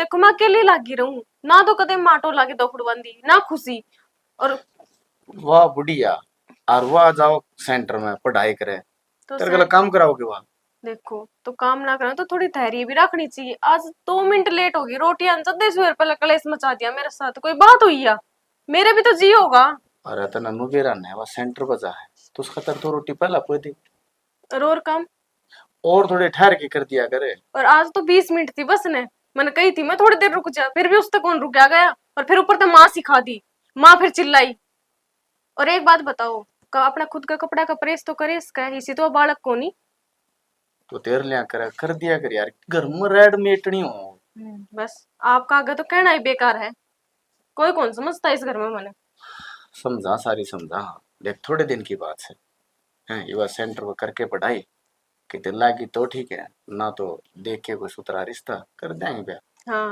देखो मैं अकेली लागी रहूं ना, तो कदे माटो लागे दोखड़बंदी ना खुशी। और वाह बुढ़िया, और वह जाओ सेंटर में पढ़ाई करे, तो तेरे से गला काम कराओगे वहां। देखो तो काम ना करना तो थोड़ी धैर्य भी रखनी चाहिए। आज 2 मिनट लेट होगी, रोटी अंसदे सुर पर कलेश मचा दिया मेरे साथ, कोई बात हुई या? मेरे भी तो जी होगा। अरे तो नन्नू बेरा ने वह सेंटर बजा है तो उसका तर 2 रोटी पहला कोई दी, और काम। और थोड़े ठहर के कर दिया करे। और आज तो 20 मिनट थी बस ने, मैंने कही थी मैं थोड़ी देर रुक जा, फिर भी उस तक कौन रुक गया। और फिर ऊपर से माँ सिखा दी, माँ फिर चिल्लाई। और एक बात बताओ, अपना खुद का कपड़ा का प्रेस तो करे इसका, इसी तो बालक को नहीं। तो तेरे लिया कर दिया कर यार, घर में रेडमेड नहीं हो। बस आपका आगे तो कहना ही बेकार है, कोई कौन समझता है इस घर में मैंने। समझा सारी समझा, हाँ देख थोड़े दिन की बात है। हैं ये बात सेंटर पर करके पढ़ाई कि दिल लागी तो ठीक है, ना तो देख के कोई सुतरा रिश्ता कर देंगे। हाँ